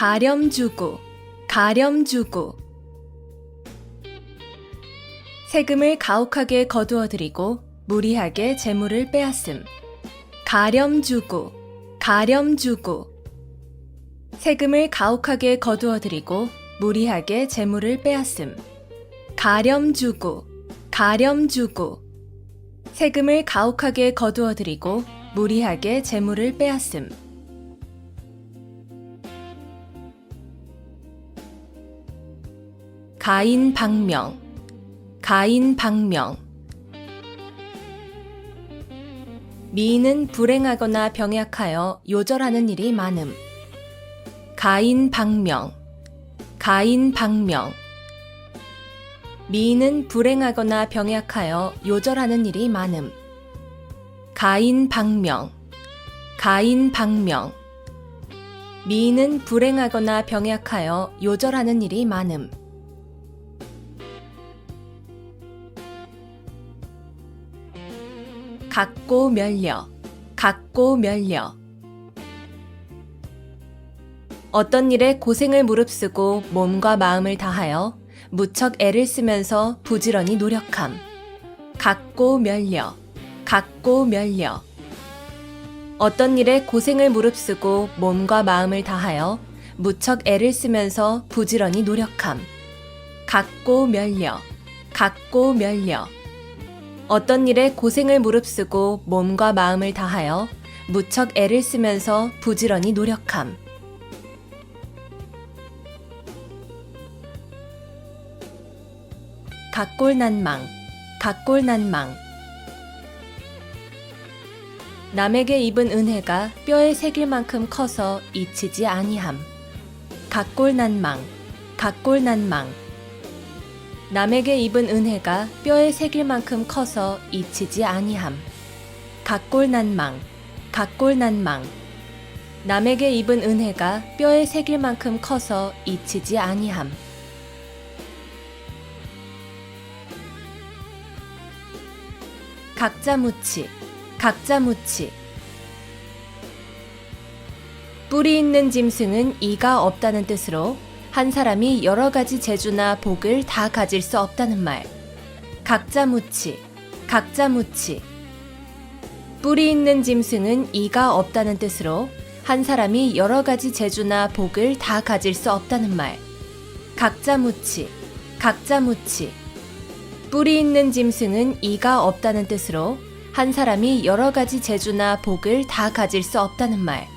가렴 주고, 가렴 주고. 세금을 가혹하게 거두어들이고 무리하게 재물을 빼앗음. 가렴 주고, 가렴 주고. 세금을 가혹하게 거두어들이고 무리하게 재물을 빼앗음. 가렴 주고, 가렴 주고. 세금을 가혹하게 거두어들이고 무리하게 재물을 빼앗음. 가인방명, 가인방명. 미인은 불행하거나 병약하여 요절하는 일이 많음. 가인방명, 가인방명. 미인은 불행하거나 병약하여 요절하는 일이 많음. 가인방명, 가인방명. 미인은 불행하거나 병약하여 요절하는 일이 많음. 갖고 멸려, 갖고 멸려. 어떤 일에 고생을 무릅쓰고 몸과 마음을 다하여 무척 애를 쓰면서 부지런히 노력함. 갖고 멸려, 갖고 멸려. 어떤 일에 고생을 무릅쓰고 몸과 마음을 다하여 무척 애를 쓰면서 부지런히 노력함. 갖고 멸려, 갖고 멸려. 어떤 일에 고생을 무릅쓰고 몸과 마음을 다하여 무척 애를 쓰면서 부지런히 노력함. 각골난망, 각골난망. 남에게 입은 은혜가 뼈에 새길 만큼 커서 잊히지 아니함. 각골난망, 각골난망. 남에게 입은 은혜가 뼈에 새길 만큼 커서 잊히지 아니함. 각골난망, 각골난망. 남에게 입은 은혜가 뼈에 새길 만큼 커서 잊히지 아니함. 각자무치, 각자무치. 뿌리 있는 짐승은 이가 없다는 뜻으로 한 사람이 여러 가지 재주나 복을 다 가질 수 없다는 말. 각자무치, 각자무치. 뿌리 있는 짐승은 이가 없다는 뜻으로 한 사람이 여러 가지 재주나 복을 다 가질 수 없다는 말. 각자무치, 각자무치. 뿌리 있는 짐승은 이가 없다는 뜻으로 한 사람이 여러 가지 재주나 복을 다 가질 수 없다는 말.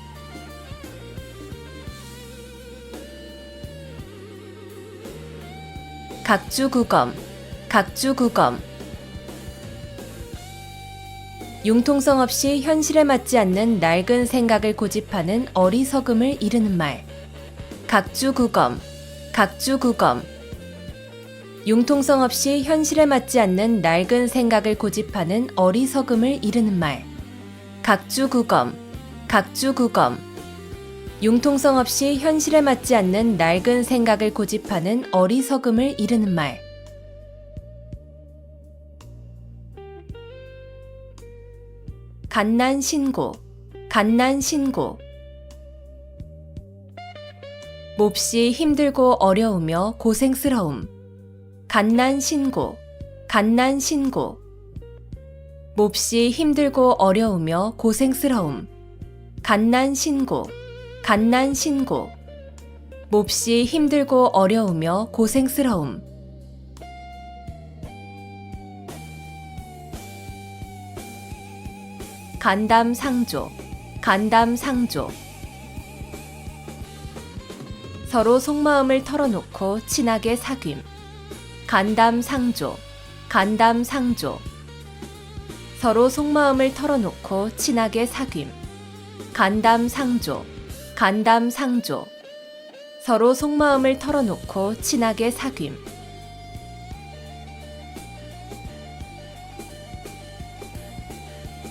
각주구검, 각주구검. 융통성 없이 현실에 맞지 않는 낡은 생각을 고집하는 어리석음을 이르는 말. 각주구검, 각주구검. 융통성 없이 현실에 맞지 않는 낡은 생각을 고집하는 어리석음을 이르는 말. 각주구검, 각주구검. 융통성 없이 현실에 맞지 않는 낡은 생각을 고집하는 어리석음을 이르는 말. 갓난신고, 갓난신고. 몹시 힘들고 어려우며 고생스러움. 갓난신고, 갓난신고. 몹시 힘들고 어려우며 고생스러움. 갓난신고, 갓난신고. 몹시 힘들고 어려우며 고생스러움. 간담상조, 간담상조. 서로 속마음을 털어놓고 친하게 사귐. 간담상조, 간담상조. 서로 속마음을 털어놓고 친하게 사귐. 간담상조, 간담상조. 서로 속마음을 털어놓고 친하게 사귐.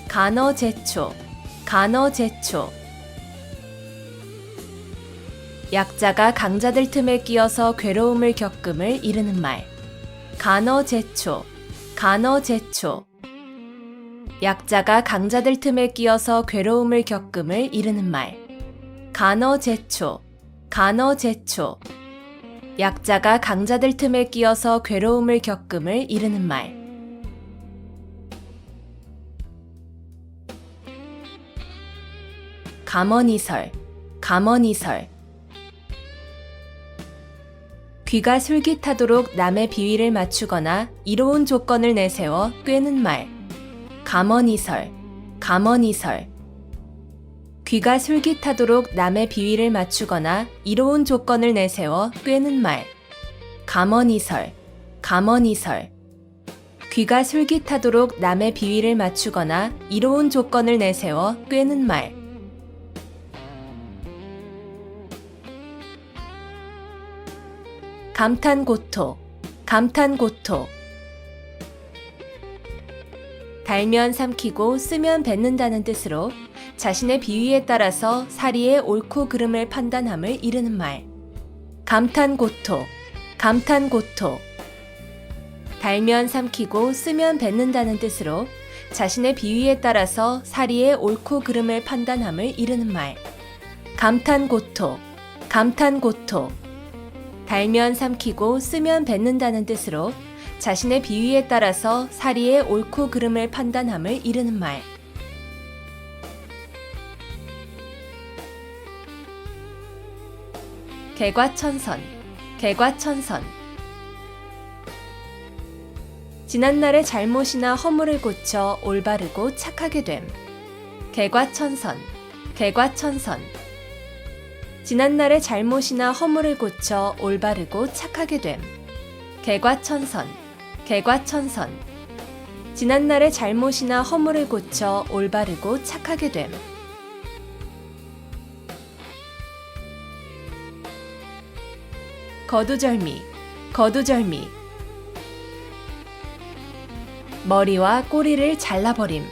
간어제초, 간어제초. 약자가 강자들 틈에 끼어서 괴로움을 겪음을 이르는 말. 간어제초, 간어제초. 약자가 강자들 틈에 끼어서 괴로움을 겪음을 이르는 말. 간어제초, 간어제초. 약자가 강자들 틈에 끼어서 괴로움을 겪음을 이르는 말. 감언이설, 감언이설. 귀가 솔깃하도록 남의 비위를 맞추거나 이로운 조건을 내세워 꿰는 말. 감언이설, 감언이설. 귀가 솔깃하도록 남의 비위를 맞추거나 이로운 조건을 내세워 꿰는 말. 감언이설, 감언이설. 귀가 솔깃하도록 남의 비위를 맞추거나 이로운 조건을 내세워 꿰는 말. 감탄고토, 감탄고토. 달면 삼키고 쓰면 뱉는다는 뜻으로 자신의 비위에 따라서 사리의 옳고 그름을 판단함을 이르는 말. 감탄고토, 감탄고토. 달면 삼키고 쓰면 뱉는다는 뜻으로 자신의 비위에 따라서 사리의 옳고 그름을 판단함을 이르는 말. 감탄고토, 감탄고토. 달면 삼키고 쓰면 뱉는다는 뜻으로 자신의 비위에 따라서 사리의 옳고 그름을 판단함을 이르는 말. 개과천선, 개과천선. 지난날의 잘못이나 허물을 고쳐 올바르고 착하게 됨. 개과천선, 개과천선. 지난날의 잘못이나 허물을 고쳐 올바르고 착하게 됨. 개과천선, 개과천선. 지난날의 잘못이나 허물을 고쳐 올바르고 착하게 됨. 거두절미, 거두절미. 머리와 꼬리를 잘라버림.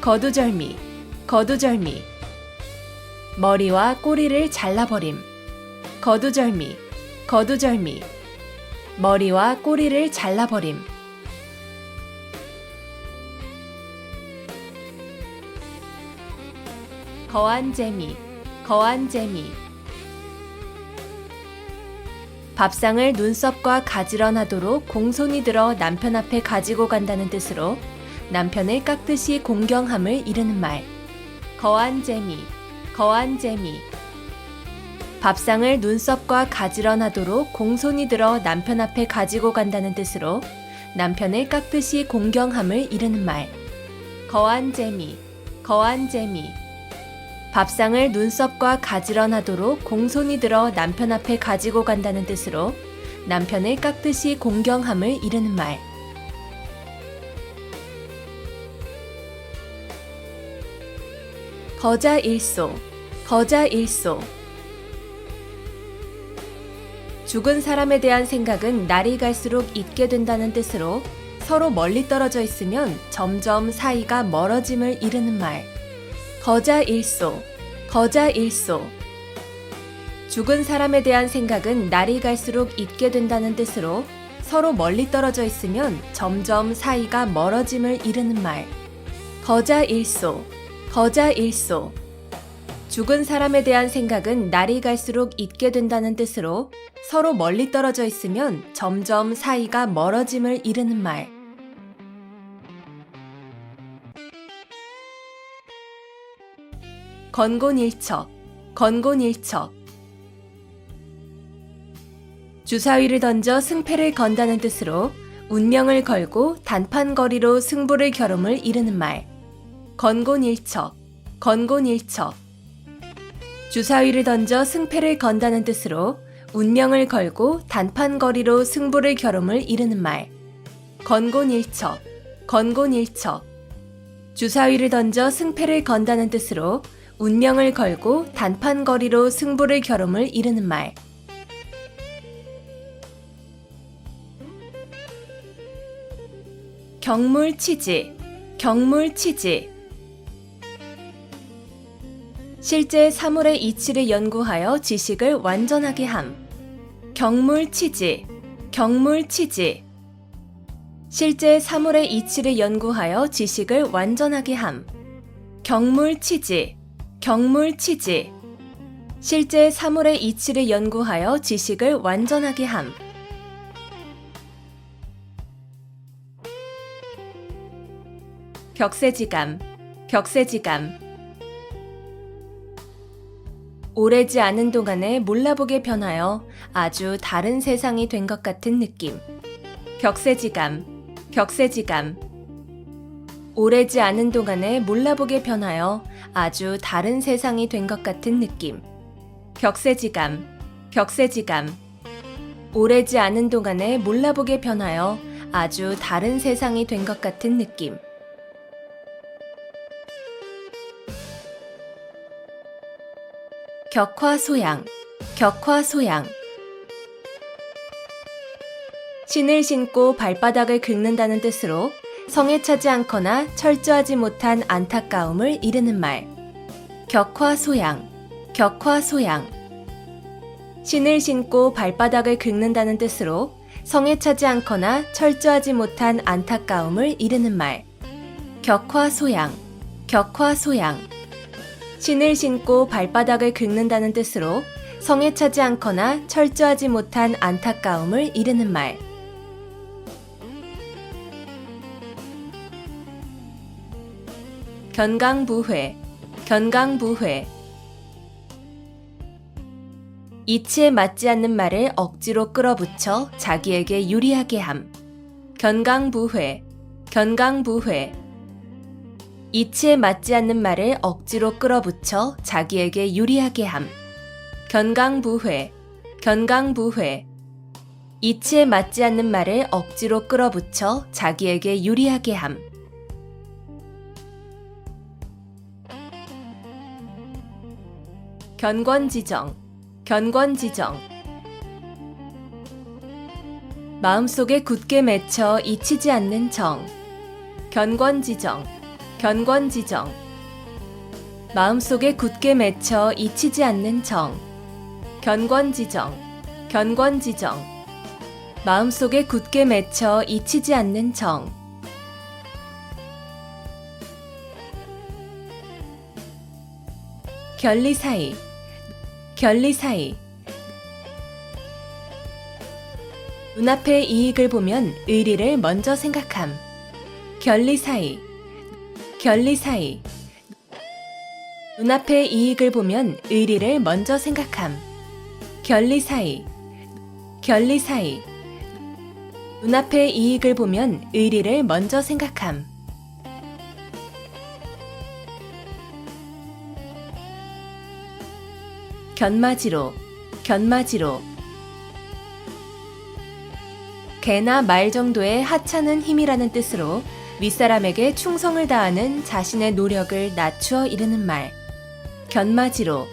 거두절미, 거두절미. 머리와 꼬리를 잘라버림. 거두절미, 거두절미. 머리와 꼬리를 잘라버림. 거한재미, 거한재미. 밥상을 눈썹과 가지런하도록 공손히 들어 남편 앞에 가지고 간다는 뜻으로 남편을 깎듯이 공경함을 이르는 말. 거한재미, 거한재미. 밥상을 눈썹과 가지런하도록 공손히 들어 남편 앞에 가지고 간다는 뜻으로 남편을 깎듯이 공경함을 이르는 말. 거한재미, 거한재미. 밥상을 눈썹과 가지런하도록 공손히 들어 남편 앞에 가지고 간다는 뜻으로 남편을 깎듯이 공경함을 이르는 말. 거자일소, 거자일소. 죽은 사람에 대한 생각은 날이 갈수록 잊게 된다는 뜻으로 서로 멀리 떨어져 있으면 점점 사이가 멀어짐을 이르는 말. 거자일소, 거자일소. 죽은 사람에 대한 생각은 날이 갈수록 잊게 된다는 뜻으로 서로 멀리 떨어져 있으면 점점 사이가 멀어짐을 이르는 말. 거자일소, 거자일소. 죽은 사람에 대한 생각은 날이 갈수록 잊게 된다는 뜻으로 서로 멀리 떨어져 있으면 점점 사이가 멀어짐을 이르는 말. 건곤일척, 건곤일척. 주사위를 던져 승패를 건다는 뜻으로 운명을 걸고 단판거리로 승부를 겨룸을 이르는 말. 건곤일척, 건곤일척. 주사위를 던져 승패를 건다는 뜻으로 운명을 걸고 단판거리로 승부를 겨룸을 이르는 말. 건곤일척, 건곤일척. 주사위를 던져 승패를 건다는 뜻으로 운명을 걸고 단판거리로 승부를 겨룸을 이르는 말. 경물치지, 경물치지. 실제 사물의 이치를 연구하여 지식을 완전하게 함. 경물치지, 경물치지. 실제 사물의 이치를 연구하여 지식을 완전하게 함. 경물치지, 경물치지. 실제 사물의 이치를 연구하여 지식을 완전하게 함. 격세지감, 격세지감. 오래지 않은 동안에 몰라보게 변하여 아주 다른 세상이 된 것 같은 느낌. 격세지감, 격세지감. 오래지 않은 동안에 몰라보게 변하여 아주 다른 세상이 된 것 같은 느낌. 격세지감, 격세지감. 오래지 않은 동안에 몰라보게 변하여 아주 다른 세상이 된 것 같은 느낌. 격화소양, 격화소양. 신을 신고 발바닥을 긁는다는 뜻으로 성에 차지 않거나 철저하지 못한 안타까움을 이르는 말. 격화소양, 격화소양. 신을 신고 발바닥을 긁는다는 뜻으로 성에 차지 않거나 철저하지 못한 안타까움을 이르는 말. 격화소양, 격화소양. 신을 신고 발바닥을 긁는다는 뜻으로 성에 차지 않거나 철저하지 못한 안타까움을 이르는 말. 견강부회, 견강부회. 이치에 맞지 않는 말을 억지로 끌어붙여 자기에게 유리하게 함. 견강부회, 견강부회. 이치에 맞지 않는 말을 억지로 끌어붙여 자기에게 유리하게 함. 견강부회, 견강부회. 이치에 맞지 않는 말을 억지로 끌어붙여 자기에게 유리하게 함. 견권지정, 견권지정. 마음속에 굳게 맺혀 잊히지 않는 정. 견권지정, 견권지정. 마음속에 굳게 맺혀 잊히지 않는 정. 견권지정, 견권지정. 마음속에 굳게 맺혀 잊히지 않는 정. 견리사이, 견리사이. 눈앞의 이익을 보면 의리를 먼저 생각함. 견리사이, 견리사이. 눈앞의 이익을 보면 의리를 먼저 생각함. 견리사이, 견리사이. 눈앞의 이익을 보면 의리를 먼저 생각함. 견마지로, 견마지로. 개나 말 정도의 하찮은 힘이라는 뜻으로 윗사람에게 충성을 다하는 자신의 노력을 낮추어 이르는 말. 견마지로,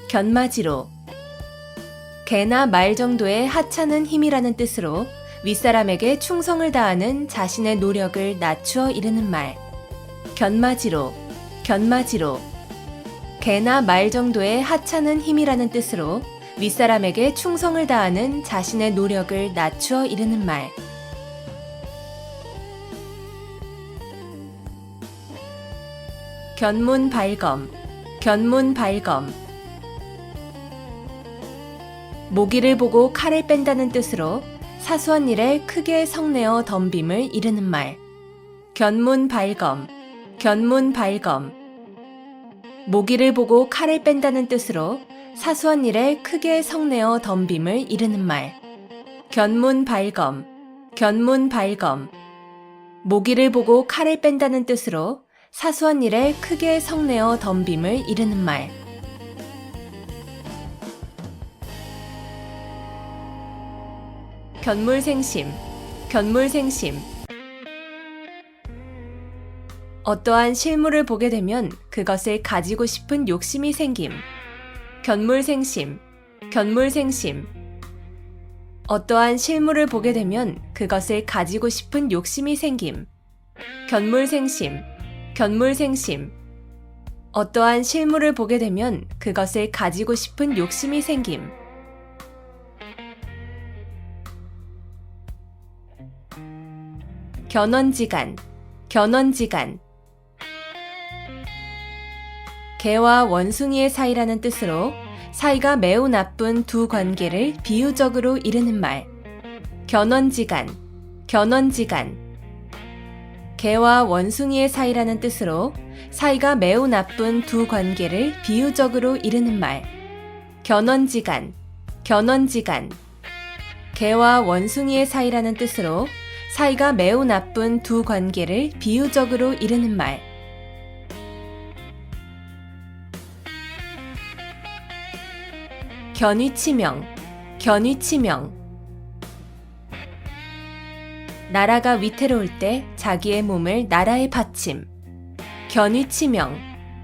견마지로. 개나 말 정도의 하찮은 힘이라는 뜻으로 윗사람에게 충성을 다하는 자신의 노력을 낮추어 이르는 말. 견마지로, 견마지로. 개나 말 정도의 하찮은 힘이라는 뜻으로 윗사람에게 충성을 다하는 자신의 노력을 낮추어 이르는 말. 견문발검, 견문발검. 모기를 보고 칼을 뺀다는 뜻으로 사소한 일에 크게 성내어 덤빔을 이르는 말. 견문발검, 견문발검. 모기를 보고 칼을 뺀다는 뜻으로 사소한 일에 크게 성내어 덤빔을 이르는 말. 견문발검, 견문발검. 모기를 보고 칼을 뺀다는 뜻으로 사소한 일에 크게 성내어 덤빔을 이르는 말. 견물생심, 견물생심. 어떠한 실물을 보게 되면 그것을 가지고 싶은 욕심이 생김. 견물생심, 견물생심. 어떠한 실물을 보게 되면 그것을 가지고 싶은 욕심이 생김. 견물생심, 견물생심. 어떠한 실물을 보게 되면 그것을 가지고 싶은 욕심이 생김. 견원지간, 견원지간. 개와 원숭이의 사이라는 뜻으로 사이가 매우 나쁜 두 관계를 비유적으로 이르는 말. 견원지간, 견원지간. 개와 원숭이의 사이라는 뜻으로 사이가 매우 나쁜 두 관계를 비유적으로 이르는 말. 견원지간, 견원지간. 개와 원숭이의 사이라는 뜻으로 사이가 매우 나쁜 두 관계를 비유적으로 이르는 말. 견위치명, 견위치명. 나라가 위태로울 때 자기의 몸을 나라에 바침. 견위치명,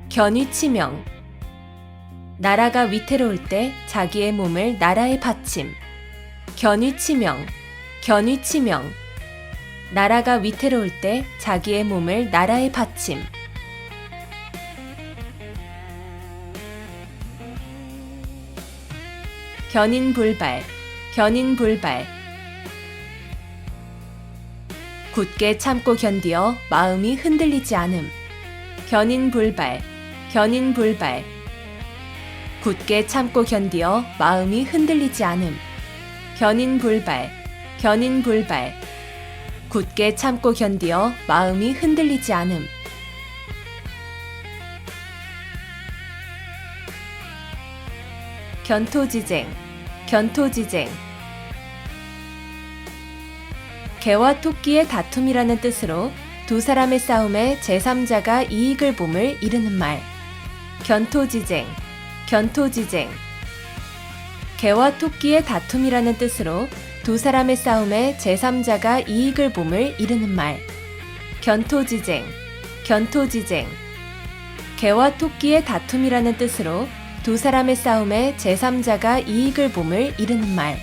견위치명. 나라가 위태로울 때 자기의 몸을 나라에 바침. 견위치명, 견위치명. 나라가 위태로울 때 자기의 몸을 나라에 바침. 견인불발, 견인불발. 굳게 참고 견디어 마음이 흔들리지 않음. 견인불발, 견인불발. 굳게 참고 견디어 마음이 흔들리지 않음. 견인불발, 견인불발. 굳게 참고 견디어 마음이 흔들리지 않음. 견토지쟁, 견토지쟁. 개와 토끼의 다툼이라는 뜻으로 두 사람의 싸움에 제3자가 이익을 봄을 이르는 말. 견토지쟁, 견토지쟁. 개와 토끼의 다툼이라는 뜻으로 두 사람의 싸움에 제3자가 이익을 봄을 이르는 말. 견토지쟁, 견토지쟁. 개와 토끼의 다툼이라는 뜻으로 두 사람의 싸움에 제3자가 이익을 봄을 이르는 말.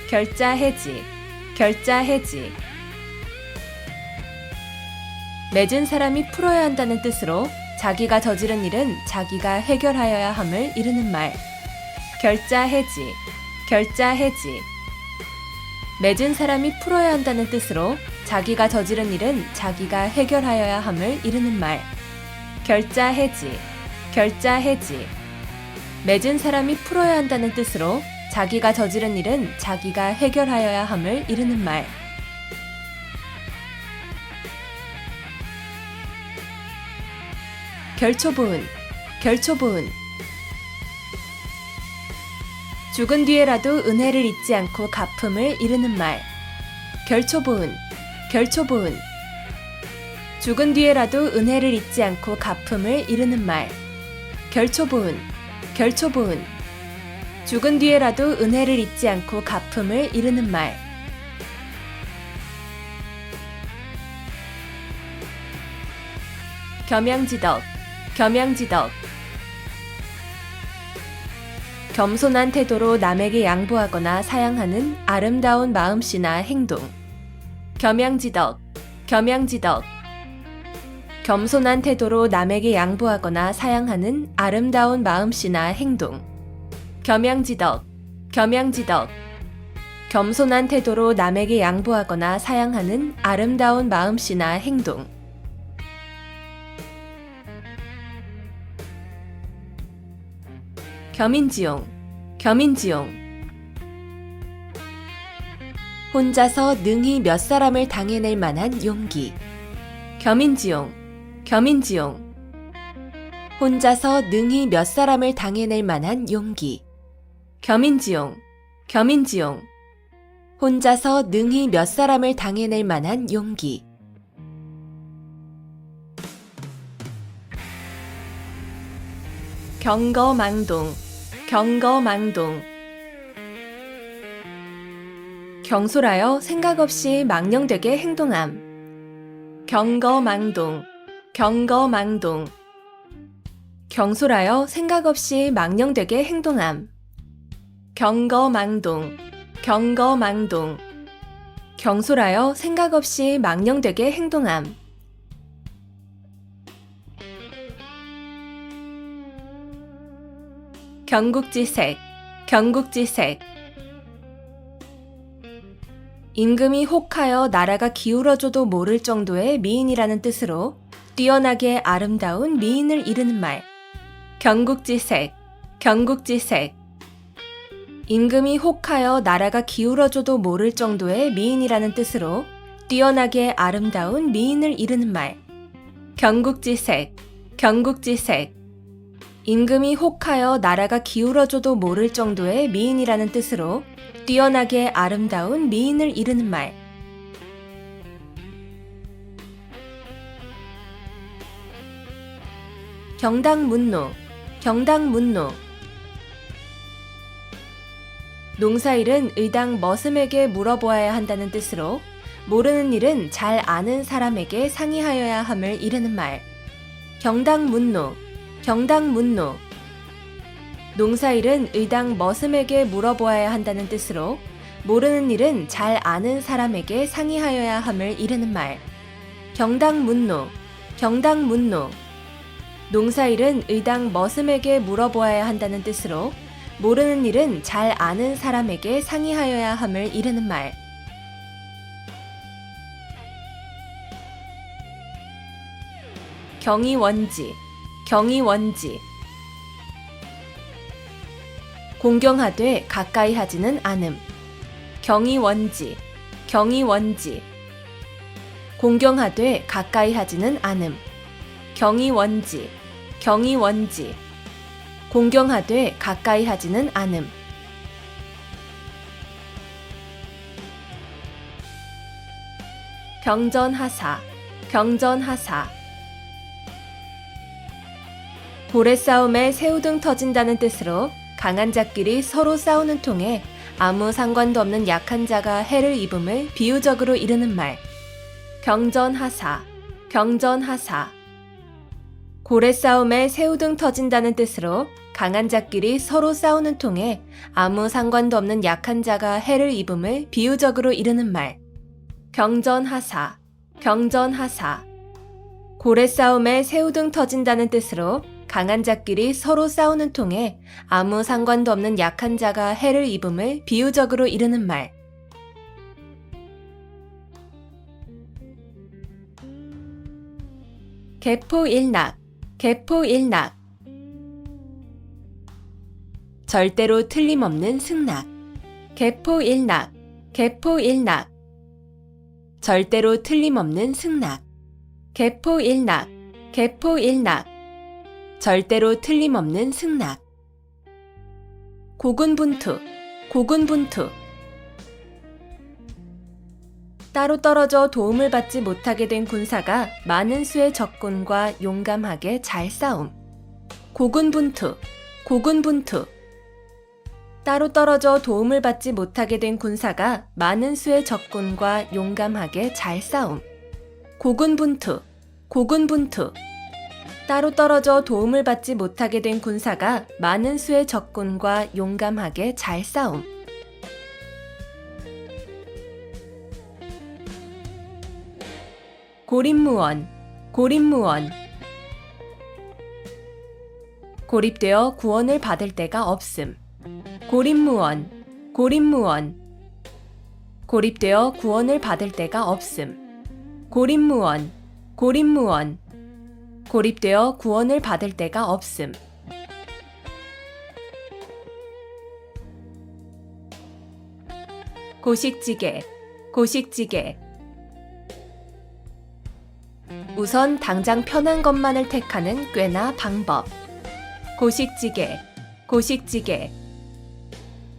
결자해지, 결자해지. 맺은 사람이 풀어야 한다는 뜻으로 자기가 저지른 일은 자기가 해결하여야 함을 이르는 말. 결자해지, 결자해지. 맺은 사람이 풀어야 한다는 뜻으로 자기가 저지른 일은 자기가 해결하여야 함을 이르는 말. 결자해지, 결자해지. 맺은 사람이 풀어야 한다는 뜻으로 자기가 저지른 일은 자기가 해결하여야 함을 이르는 말. 결초보은, 결초보은. 죽은 뒤에라도 은혜를 잊지 않고 갚음을 이르는 말. 결초보은, 결초보은. 죽은 뒤에라도 은혜를 잊지 않고 갚음을 이르는 말. 결초보은, 결초보은. 죽은 뒤에라도 은혜를 잊지 않고 갚음을 이르는 말. 겸양지덕, 겸양지덕. 겸손한 태도로 남에게 양보하거나 사양하는 아름다운 마음씨나 행동. 겸양지덕, 겸양지덕. 겸손한 태도로 남에게 양보하거나 사양하는 아름다운 마음씨나 행동. 겸양지덕, 겸양지덕. 겸손한 태도로 남에게 양보하거나 사양하는 아름다운 마음씨나 행동. 겸인지용, 겸인지용. 혼자서 능히 몇 사람을 당해낼 만한 용기. 겸인지용, 겸인지용. 혼자서 능히 몇 사람을 당해낼 만한 용기. 겸인지용, 겸인지용. 혼자서 능히 몇 사람을 당해낼 만한 용기. 경거망동, 경거망동. 경솔하여 생각 없이 망령되게 행동함. 경거망동, 경거망동. 경솔하여 생각 없이 망령되게 행동함. 경거망동, 경거망동. 경솔하여 생각 없이 망령되게 행동함. 경국지색, 경국지색. 임금이 혹하여 나라가 기울어져도 모를 정도의 미인이라는 뜻으로 뛰어나게 아름다운 미인을 이르는 말. 경국지색, 경국지색. 임금이 혹하여 나라가 기울어져도 모를 정도의 미인이라는 뜻으로 뛰어나게 아름다운 미인을 이르는 말. 경국지색, 경국지색. 임금이 혹하여 나라가 기울어져도 모를 정도의 미인이라는 뜻으로 뛰어나게 아름다운 미인을 이르는 말. 경당문노, 경당문노. 농사일은 의당 머슴에게 물어보아야 한다는 뜻으로 모르는 일은 잘 아는 사람에게 상의하여야 함을 이르는 말. 경당문노, 경당문노. 농사일은 의당 머슴에게 물어보아야 한다는 뜻으로 모르는 일은 잘 아는 사람에게 상의하여야 함을 이르는 말. 경당문노, 경당문노. 농사일은 의당 머슴에게 물어보아야 한다는 뜻으로 모르는 일은 잘 아는 사람에게 상의하여야 함을 이르는 말. 경이원지, 경이원지. 공경하되 가까이 하지는 않음. 경이원지, 경이원지. 공경하되 가까이 하지는 않음. 경이원지, 경이원지. 공경하되 가까이 하지는 않음. 병전하사, 병전하사. 고래싸움에 새우등 터진다는 뜻으로 강한 자끼리 서로 싸우는 통에 아무 상관도 없는 약한 자가 해를 입음을 비유적으로 이르는 말. 병전하사, 병전하사. 고래싸움에 새우등 터진다는 뜻으로 강한 자끼리 서로 싸우는 통에 아무 상관도 없는 약한 자가 해를 입음을 비유적으로 이르는 말. 병전하사, 병전하사. 고래싸움에 새우등 터진다는 뜻으로 강한 자끼리 서로 싸우는 통에 아무 상관도 없는 약한 자가 해를 입음을 비유적으로 이르는 말. 개포일낙, 개포일낙. 절대로 틀림없는 승낙. 개포일낙, 개포일낙. 절대로 틀림없는 승낙. 개포일낙, 개포일낙. 절대로 틀림없는 승낙. 고군분투, 고군분투. 따로 떨어져 도움을 받지 못하게 된 군사가 많은 수의 적군과 용감하게 잘 싸움. 고군분투, 고군분투. 따로 떨어져 도움을 받지 못하게 된 군사가 많은 수의 적군과 용감하게 잘 싸움. 고군분투, 고군분투. 따로 떨어져 도움을 받지 못하게 된 군사가 많은 수의 적군과 용감하게 잘 싸움. 고립무원, 고립무원. 고립되어 구원을 받을 데가 없음. 고립무원, 고립무원. 고립되어 구원을 받을 데가 없음. 고립무원, 고립무원. 고립되어 구원을 받을 데가 없음. 고식지게, 고식지게. 우선 당장 편한 것만을 택하는 꾀나 방법. 고식지게, 고식지게.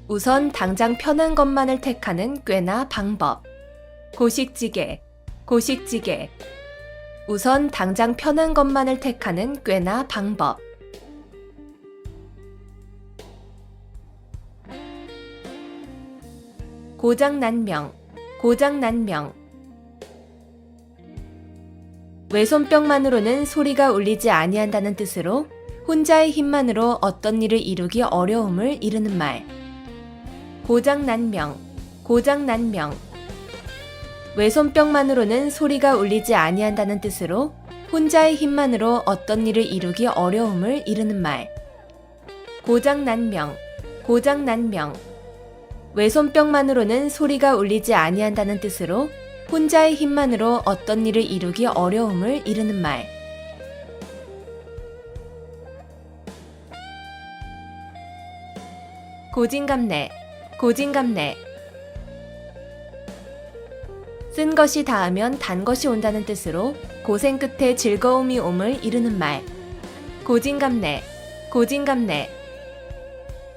우선 당장 편한 것만을 택하는 꾀나 방법. 고식지게, 고식지게. 우선 당장 편한 것만을 택하는 꾀나 방법. 고장난명, 고장난명. 외손뼉만으로는 소리가 울리지 아니한다는 뜻으로 혼자의 힘만으로 어떤 일을 이루기 어려움을 이르는 말. 고장난명, 고장난명. 외손뼉만으로는 소리가 울리지 아니한다는 뜻으로 혼자의 힘만으로 어떤 일을 이루기 어려움을 이르는 말. 고장난명, 고장난명. 외손뼉만으로는 소리가 울리지 아니한다는 뜻으로 혼자의 힘만으로 어떤 일을 이루기 어려움을 이르는 말. 고진감래, 고진감래. 쓴 것이 닿으면 단 것이 온다는 뜻으로 고생 끝에 즐거움이 옴을 이루는 말. 고진감래, 고진감래.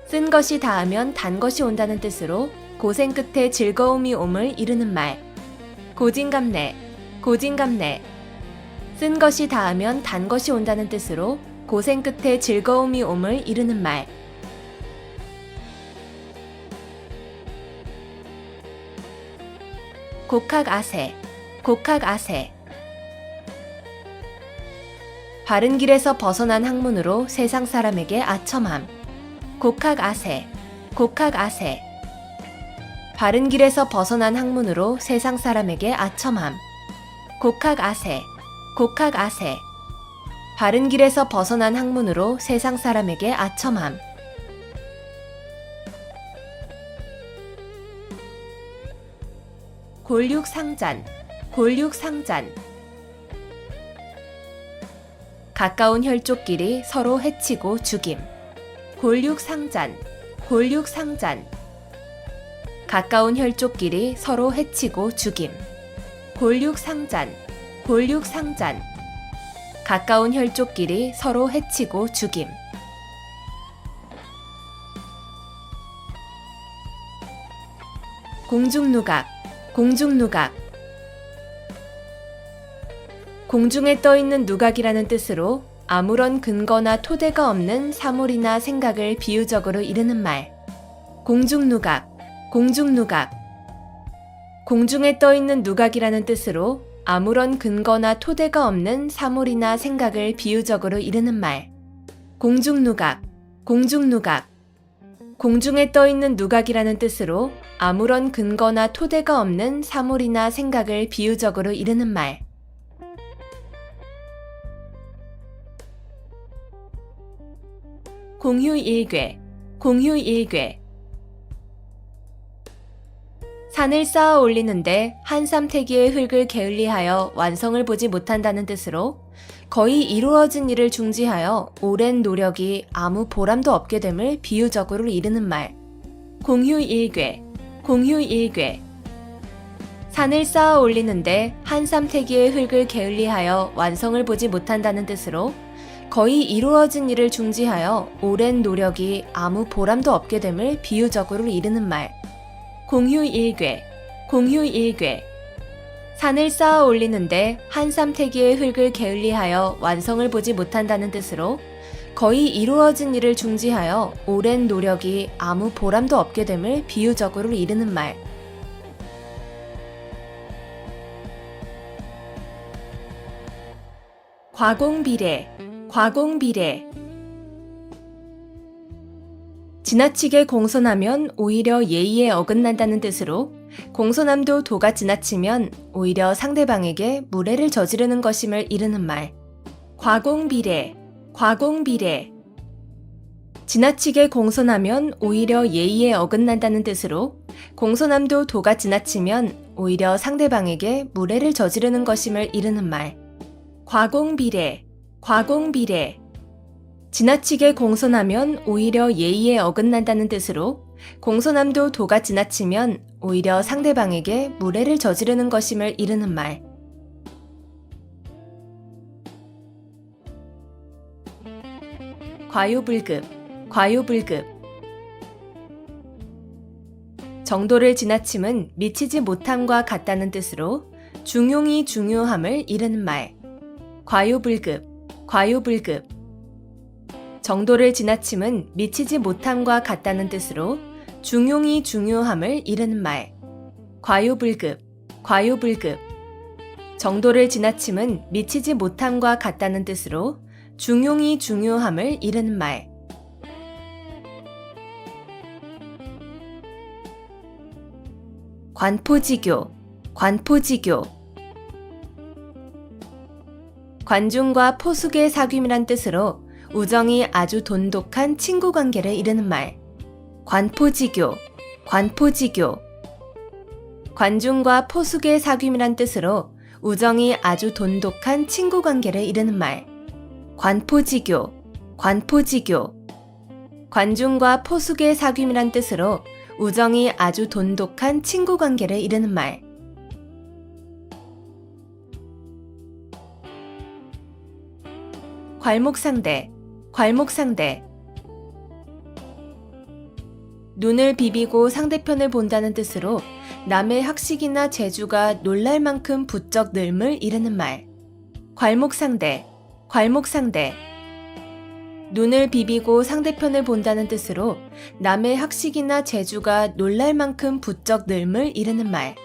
쓴 것이 닿으면 단 것이 온다는 뜻으로 고생 끝에 즐거움이 옴을 이루는 말. 고진감래, 고진감래. 쓴 것이 닿으면 단 것이 온다는 뜻으로 고생 끝에 즐거움이 옴을 이루는 말. 곡학아세, 곡학아세. 바른 길에서 벗어난 학문으로 세상 사람에게 아첨함. 곡학아세, 곡학아세. 바른 길에서 벗어난 학문으로 세상 사람에게 아첨함. 곡학아세, 곡학아세. 바른 길에서 벗어난 학문으로 세상 사람에게 아첨함. 골육상잔, 골육상잔. 가까운 혈족끼리 서로 해치고 죽임. 골육상잔, 골육상잔. 가까운 혈족끼리 서로 해치고 죽임. 골육상잔, 골육상잔. 가까운 혈족끼리 서로 해치고 죽임. 공중누각, 공중누각. 공중에 떠있는 누각이라는 뜻으로 아무런 근거나 토대가 없는 사물이나 생각을 비유적으로 이르는 말. 공중누각, 공중누각. 공중에 떠있는 누각이라는 뜻으로 아무런 근거나 토대가 없는 사물이나 생각을 비유적으로 이르는 말. 공중누각, 공중누각. 공중에 떠있는 누각이라는 뜻으로 아무런 근거나 토대가 없는 사물이나 생각을 비유적으로 이르는 말. 공휴일괴, 공휴일괴. 산을 쌓아 올리는데 한삼태기의 흙을 게을리하여 완성을 보지 못한다는 뜻으로 거의 이루어진 일을 중지하여 오랜 노력이 아무 보람도 없게 됨을 비유적으로 이르는 말. 공휴일괴, 공휴일괴. 산을 쌓아 올리는데 한삼태기의 흙을 게을리하여 완성을 보지 못한다는 뜻으로 거의 이루어진 일을 중지하여 오랜 노력이 아무 보람도 없게 됨을 비유적으로 이르는 말. 공휴일괴, 공휴일괴. 산을 쌓아 올리는데 한삼태기의 흙을 게을리하여 완성을 보지 못한다는 뜻으로 거의 이루어진 일을 중지하여 오랜 노력이 아무 보람도 없게 됨을 비유적으로 이르는 말. 과공비례, 과공비례. 지나치게 공손하면 오히려 예의에 어긋난다는 뜻으로 공손함도 도가 지나치면 오히려 상대방에게 무례를 저지르는 것임을 이르는 말. 과공비례, 과공비례. 지나치게 공손하면 오히려 예의에 어긋난다는 뜻으로 공손함도 도가 지나치면 오히려 상대방에게 무례를 저지르는 것임을 이르는 말. 과공비례, 과공비례. 지나치게 공손하면 오히려 예의에 어긋난다는 뜻으로 공손함도 도가 지나치면 오히려 상대방에게 무례를 저지르는 것임을 이르는 말. 과요불급, 과요불급. 정도를 지나침은 미치지 못함과 같다는 뜻으로 중용이 중요함을 이르는 말. 과요불급, 과요불급. 정도를 지나침은 미치지 못함과 같다는 뜻으로 중용이 중요함을 이르는 말. 과요불급, 과요불급. 정도를 지나침은 미치지 못함과 같다는 뜻으로 중용이 중요함을 이르는 말. 관포지교, 관포지교. 관중과 포숙의 사귐이란 뜻으로 우정이 아주 돈독한 친구 관계를 이르는 말. 관포지교, 관포지교. 관중과 포숙의 사귐이란 뜻으로 우정이 아주 돈독한 친구 관계를 이르는 말. 관포지교, 관포지교. 관중과 포숙의 사귐이란 뜻으로 우정이 아주 돈독한 친구 관계를 이르는 말. 괄목상대, 괄목상대. 눈을 비비고 상대편을 본다는 뜻으로 남의 학식이나 재주가 놀랄 만큼 부쩍 늘음을 이르는 말. 괄목상대, 괄목상대. 눈을 비비고 상대편을 본다는 뜻으로 남의 학식이나 재주가 놀랄 만큼 부쩍 늘음을 이르는 말.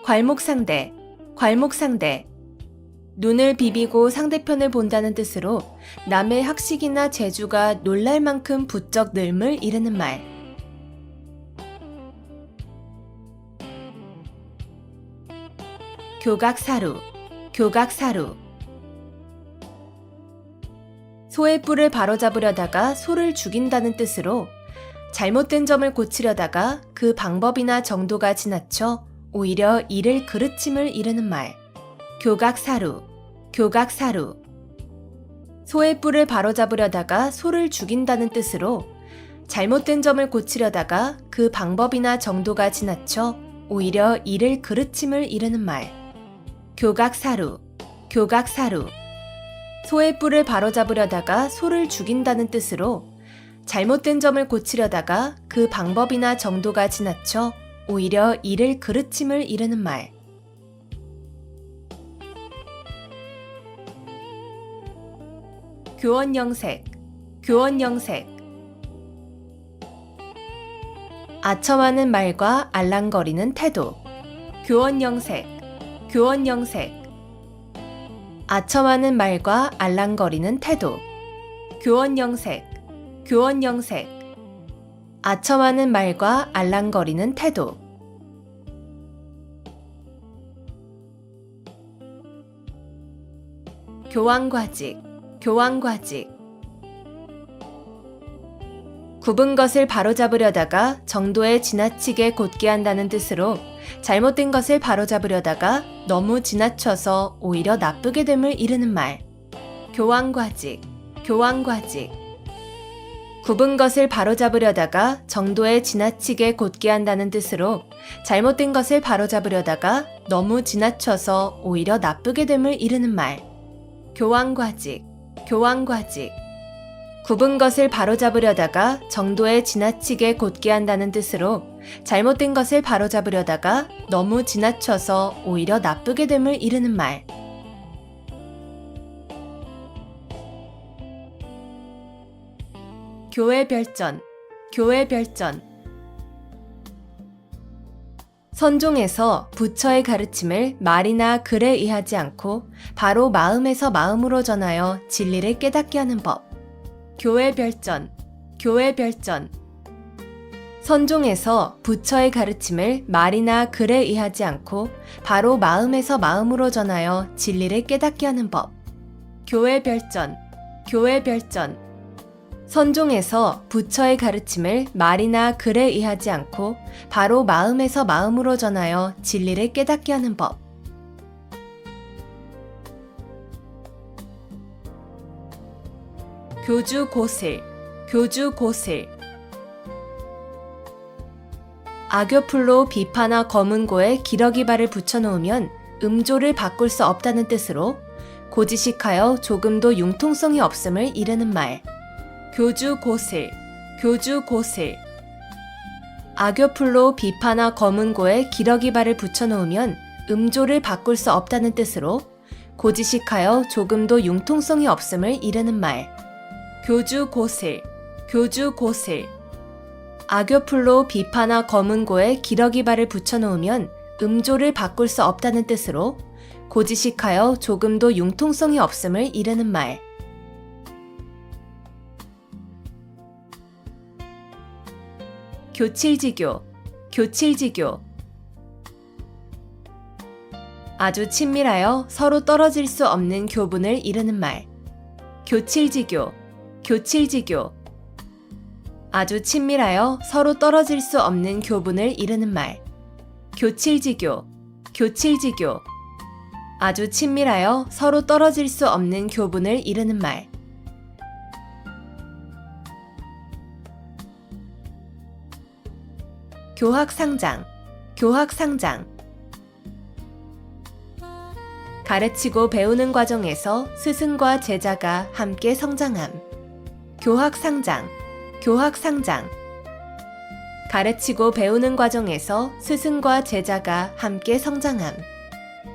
괄목상대, 괄목상대. 눈을 비비고 상대편을 본다는 뜻으로 남의 학식이나 재주가 놀랄 만큼 부쩍 늘음을 이르는 말. 교각사루, 교각사루. 소의 뿔을 바로잡으려다가 소를 죽인다는 뜻으로 잘못된 점을 고치려다가 그 방법이나 정도가 지나쳐 오히려 이를 그르침을 이르는 말. 교각사루, 교각사루. 소의 뿔을 바로잡으려다가 소를 죽인다는 뜻으로 잘못된 점을 고치려다가 그 방법이나 정도가 지나쳐 오히려 이를 그르침을 이르는 말. 교각사루, 교각사루. 소의 뿔을 바로잡으려다가 소를 죽인다는 뜻으로 잘못된 점을 고치려다가 그 방법이나 정도가 지나쳐 오히려 이를 그르침을 이르는 말. 교원영색, 교원영색. 아첨하는 말과 알랑거리는 태도. 교원영색, 교원영색. 아첨하는 말과 알랑거리는 태도. 교원영색, 교원영색. 아첨하는 말과 알랑거리는 태도. 교황과직, 교황과직. 굽은 것을 바로잡으려다가 정도에 지나치게 곧게 한다는 뜻으로 잘못된 것을 바로잡으려다가 너무 지나쳐서 오히려 나쁘게 됨을 이르는 말. 교황과직, 교황과직. 굽은 것을 바로잡으려다가 정도에 지나치게 곧게 한다는 뜻으로 잘못된 것을 바로잡으려다가 너무 지나쳐서 오히려 나쁘게 됨을 이르는 말. 교황과직, 교황과직. 굽은 것을 바로잡으려다가 정도에 지나치게 곧게 한다는 뜻으로 잘못된 것을 바로잡으려다가 너무 지나쳐서 오히려 나쁘게 됨을 이르는 말. 교회별전, 교회별전. 선종에서 부처의 가르침을 말이나 글에 의하지 않고 바로 마음에서 마음으로 전하여 진리를 깨닫게 하는 법. 교회별전, 교회별전. 선종에서 부처의 가르침을 말이나 글에 의하지 않고 바로 마음에서 마음으로 전하여 진리를 깨닫게 하는 법. 교회별전, 교회별전. 선종에서 부처의 가르침을 말이나 글에 의하지 않고 바로 마음에서 마음으로 전하여 진리를 깨닫게 하는 법. 교주고슬, 교주고슬. 악교풀로 비파나 검은고에 기러기발을 붙여놓으면 음조를 바꿀 수 없다는 뜻으로 고지식하여 조금도 융통성이 없음을 이르는 말. 교주고슬, 교주고슬. 악교풀로 비파나 검은고에 기러기발을 붙여놓으면 음조를 바꿀 수 없다는 뜻으로 고지식하여 조금도 융통성이 없음을 이르는 말. 교주고슬, 교주고슬. 악교풀로 비파나 검은고에 기러기발을 붙여놓으면 음조를 바꿀 수 없다는 뜻으로 고지식하여 조금도 융통성이 없음을 이르는 말. 교칠지교, 교칠지교. 아주 친밀하여 서로 떨어질 수 없는 교분을 이르는 말. 교칠지교, 교칠지교. 아주 친밀하여 서로 떨어질 수 없는 교분을 이르는 말. 교칠지교, 교칠지교. 아주 친밀하여 서로 떨어질 수 없는 교분을 이르는 말. 교학상장, 교학상장. 가르치고 배우는 과정에서 스승과 제자가 함께 성장함. 교학상장, 교학상장. 가르치고 배우는 과정에서 스승과 제자가 함께 성장함.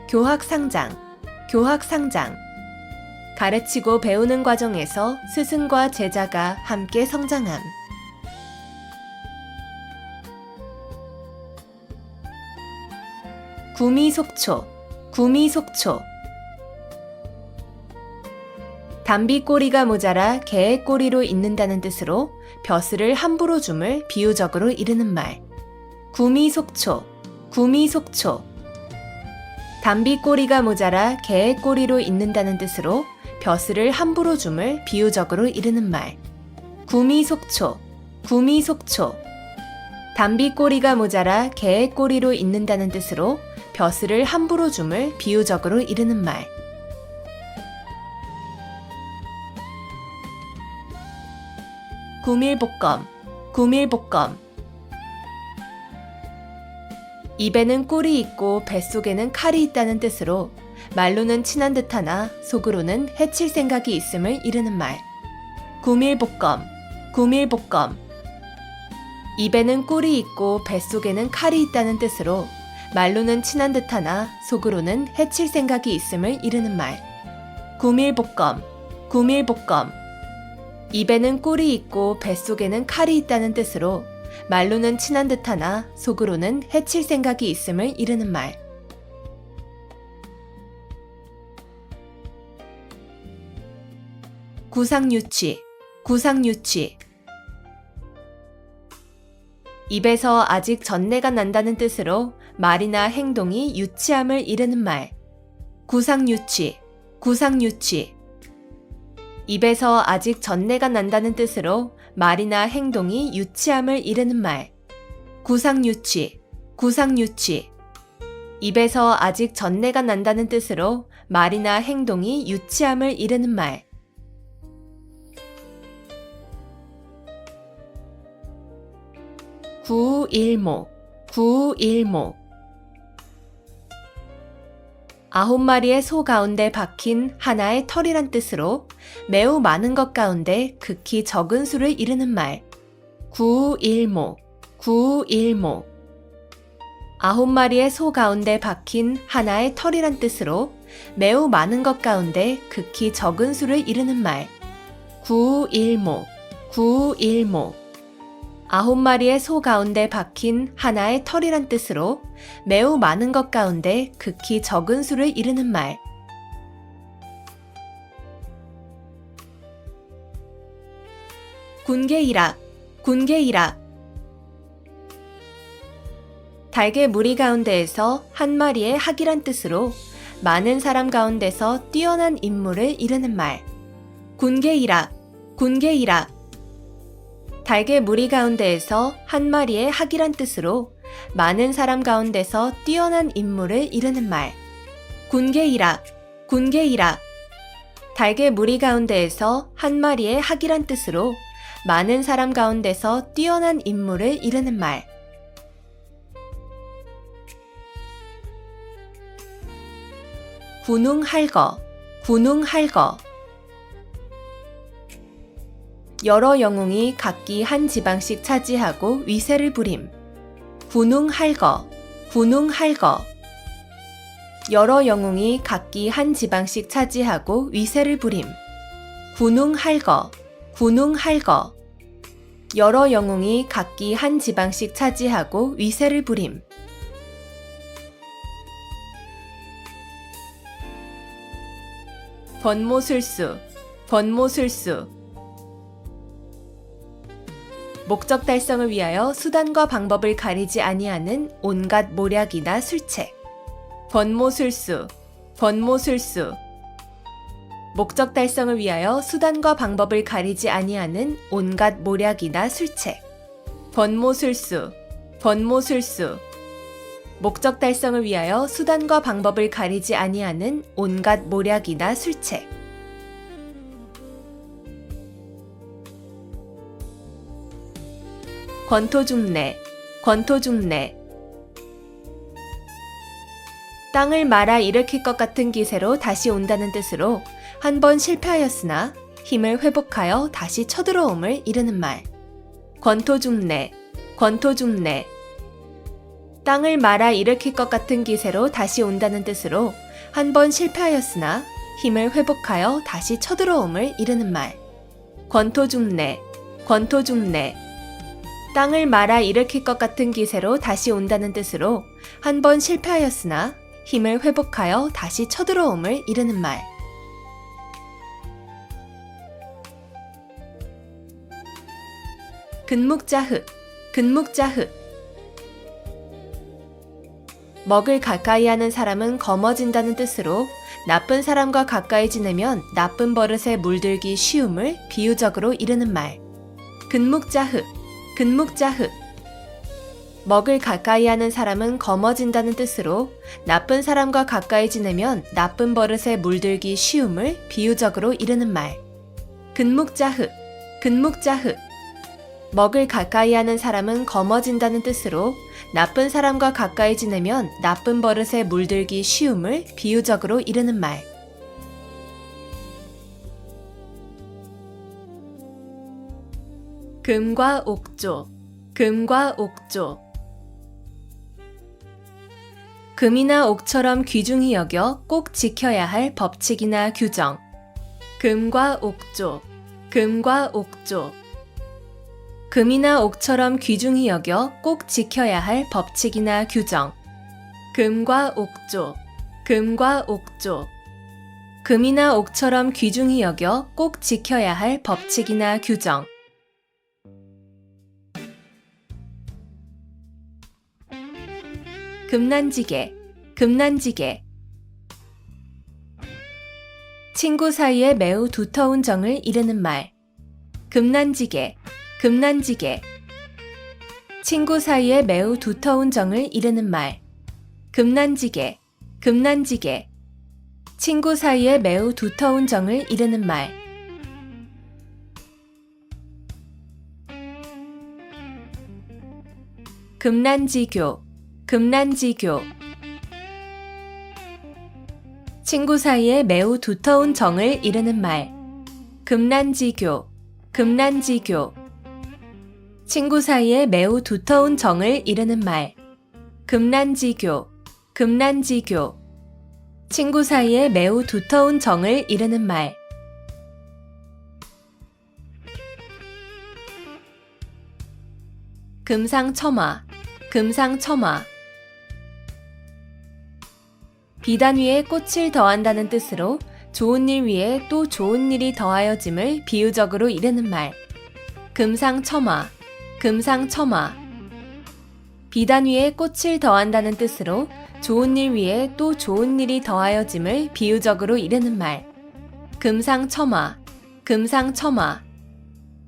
교학상장, 교학상장. 가르치고 배우는 과정에서 스승과 제자가 함께 성장함. 구미속초, 구미속초. 담비 꼬리가 모자라 개의 꼬리로 있는다는 뜻으로 벼슬을 함부로 줌을 비유적으로 이르는 말. 구미속초, 구미속초. 담비 꼬리가 모자라 개의 꼬리로 있는다는 뜻으로 벼슬을 함부로 줌을 비유적으로 이르는 말. 구미속초, 구미속초. 담비 꼬리가 모자라 개의 꼬리로 있는다는 뜻으로 벼슬을 함부로 줌을 비유적으로 이르는 말. 구밀복검, 구밀복검. 입에는 꿀이 있고 뱃속에는 칼이 있다는 뜻으로 말로는 친한 듯하나 속으로는 해칠 생각이 있음을 이르는 말. 구밀복검, 구밀복검. 입에는 꿀이 있고 뱃속에는 칼이 있다는 뜻으로 말로는 친한 듯하나 속으로는 해칠 생각이 있음을 이르는 말. 구밀복검, 구밀복검. 입에는 꿀이 있고 뱃속에는 칼이 있다는 뜻으로 말로는 친한 듯하나 속으로는 해칠 생각이 있음을 이르는 말. 구상유치, 구상유치. 입에서 아직 전내가 난다는 뜻으로 말이나 행동이 유치함을 이르는 말. 구상유치, 구상유치. 입에서 아직 전내가 난다는 뜻으로 말이나 행동이 유치함을 이르는 말. 구상유치, 구상유치. 입에서 아직 전내가 난다는 뜻으로 말이나 행동이 유치함을 이르는 말. 구일모, 구일모. 9마리의 소 가운데 박힌 하나의 털이란 뜻으로 매우 많은 것 가운데 극히 적은 수를 이르는 말. 구일모, 구일모. 9마리의 소 가운데 박힌 하나의 털이란 뜻으로 매우 많은 것 가운데 극히 적은 수를 이르는 말. 구일모, 구일모. 9마리의 소 가운데 박힌 하나의 털이란 뜻으로 매우 많은 것 가운데 극히 적은 수를 이르는 말. 군계일학, 군계일학. 달개 무리 가운데에서 한 마리의 학이란 뜻으로 많은 사람 가운데서 뛰어난 인물을 이르는 말. 군계일학, 군계일학. 달개 무리 가운데에서 한 마리의 학이란 뜻으로 많은 사람 가운데서 뛰어난 인물을 이르는 말. 군계일학, 군계일학. 달개 무리 가운데에서 한 마리의 학이란 뜻으로 많은 사람 가운데서 뛰어난 인물을 이르는 말. 군웅할거, 군웅할거. 여러 영웅이 각기 한 지방씩 차지하고 위세를 부림. 군웅할거, 군웅할거. 여러 영웅이 각기 한 지방씩 차지하고 위세를 부림. 군웅할거, 군웅할거. 여러 영웅이 각기 한 지방씩 차지하고 위세를 부림. 번모술수, 번모술수. 목적 달성을 위하여 수단과 방법을 가리지 아니하는 온갖 모략이나 술책. 번모술수, 번모술수. 목적 달성을 위하여 수단과 방법을 가리지 아니하는 온갖 모략이나 술책. 번모술수, 번모술수. 목적 달성을 위하여 수단과 방법을 가리지 아니하는 온갖 모략이나 술책. 권토중래, 권토중래. 땅을 말아 일으킬 것 같은 기세로 다시 온다는 뜻으로 한 번 실패하였으나 힘을 회복하여 다시 쳐들어옴을 이르는 말. 권토중래, 권토중래. 땅을 말아 일으킬 것 같은 기세로 다시 온다는 뜻으로 한 번 실패하였으나 힘을 회복하여 다시 쳐들어옴을 이르는 말. 권토중래, 권토중래. 땅을 말아 일으킬 것 같은 기세로 다시 온다는 뜻으로 한 번 실패하였으나 힘을 회복하여 다시 쳐들어옴을 이르는 말. 근묵자흑, 근묵자흑. 먹을 가까이 하는 사람은 검어진다는 뜻으로 나쁜 사람과 가까이 지내면 나쁜 버릇에 물들기 쉬움을 비유적으로 이르는 말. 근묵자흑, 근묵자흑. 먹을 가까이 하는 사람은 검어진다는 뜻으로 나쁜 사람과 가까이 지내면 나쁜 버릇에 물들기 쉬움을 비유적으로 이르는 말. 근묵자흑, 근묵자흑. 먹을 가까이 하는 사람은 검어진다는 뜻으로 나쁜 사람과 가까이 지내면 나쁜 버릇에 물들기 쉬움을 비유적으로 이르는 말. 금과 옥조, 금과 옥조. 금이나 옥처럼 귀중히 여겨 꼭 지켜야 할 법칙이나 규정. 금과 옥조, 금과 옥조. 금이나 옥처럼 귀중히 여겨 꼭 지켜야 할 법칙이나 규정. 금과 옥조, 금과 옥조. 금이나 옥처럼 귀중히 여겨 꼭 지켜야 할 법칙이나 규정. 금난지게, 금난지게. 친구 사이에 매우 두터운 정을 이르는 말. 금난지게, 금난지게. 친구 사이에 매우 두터운 정을 이르는 말. 금난지게, 금난지게. 친구 사이에 매우 두터운 정을 이르는 말. 금난지교, 금난지교. 친구 사이에 매우 두터운 정을 이르는 말. 금난지교, 금난지교. 친구 사이에 매우 두터운 정을 이르는 말. 금난지교, 금난지교. 친구 사이에 매우 두터운 정을 이르는 말. 금상첨화, 금상첨화. 비단 위에 꽃을 더한다는 뜻으로 좋은 일 위에 또 좋은 일이 더하여짐을 비유적으로 이르는 말. 금상첨화, 금상첨화. 비단 위에 꽃을 더한다는 뜻으로 좋은 일 위에 또 좋은 일이 더하여짐을 비유적으로 이르는 말. 금상첨화, 금상첨화.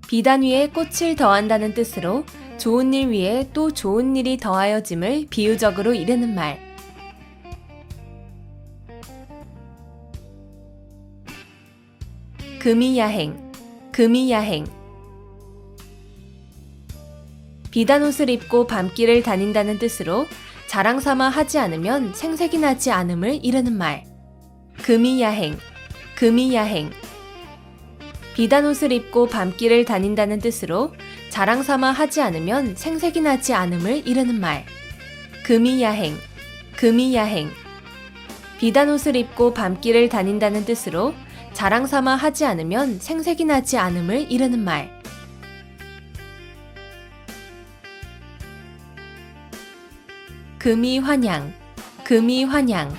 비단 위에 꽃을 더한다는 뜻으로 좋은 일 위에 또 좋은 일이 더하여짐을 비유적으로 이르는 말. 금이야행, 금이야행. 비단 옷을 입고 밤길을 다닌다는 뜻으로 자랑삼아 하지 않으면 생색이 나지 않음을 이르는 말. 금이야행, 금이야행. 비단 옷을 입고 밤길을 다닌다는 뜻으로 자랑삼아 하지 않으면 생색이 나지 않음을 이르는 말. 금이야행, 금이야행. 비단 옷을 입고 밤길을 다닌다는 뜻으로 자랑삼아 하지 않으면 생색이 나지 않음을 이르는 말. 금이환양, 금이환양.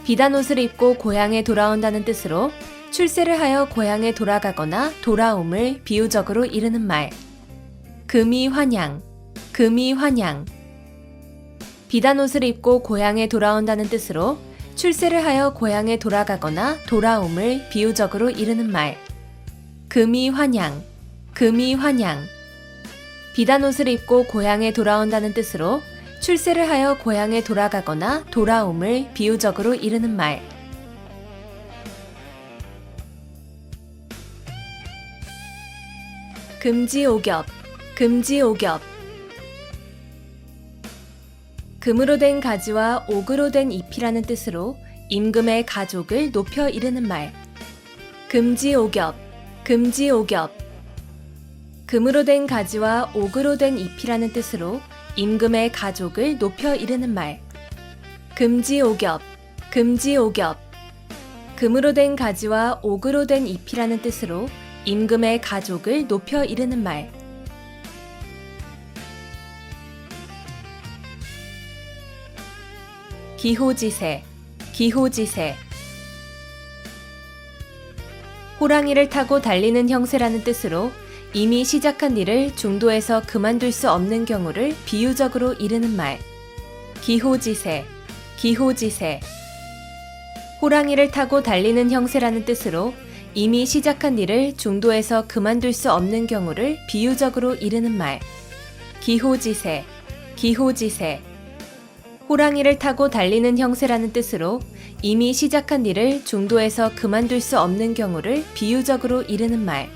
비단 옷을 입고 고향에 돌아온다는 뜻으로 출세를 하여 고향에 돌아가거나 돌아옴을 비유적으로 이르는 말. 금이환양, 금이환양. 비단 옷을 입고 고향에 돌아온다는 뜻으로 출세를 하여 고향에 돌아가거나 돌아옴을 비유적으로 이르는 말. 금이환양, 금이환양. 비단 옷을 입고 고향에 돌아온다는 뜻으로 출세를 하여 고향에 돌아가거나 돌아옴을 비유적으로 이르는 말. 금지오겹, 금지옥엽. 금으로 된 가지와 옥으로 된 잎이라는 뜻으로 임금의 가족을 높여 이르는 말. 금지옥엽, 금지옥엽. 금으로 된 가지와 옥으로 된 잎이라는 뜻으로 임금의 가족을 높여 이르는 말. 금지옥엽, 금지옥엽. 금으로 된 가지와 옥으로 된 잎이라는 뜻으로 임금의 가족을 높여 이르는 말. 기호지세, 기호지세. 호랑이를 타고 달리는 형세라는 뜻으로 이미 시작한 일을 중도에서 그만둘 수 없는 경우를 비유적으로 이르는 말. 기호지세, 기호지세. 호랑이를 타고 달리는 형세라는 뜻으로 이미 시작한 일을 중도에서 그만둘 수 없는 경우를 비유적으로 이르는 말. 기호지세, 기호지세. 호랑이를 타고 달리는 형세라는 뜻으로 이미 시작한 일을 중도에서 그만둘 수 없는 경우를 비유적으로 이르는 말.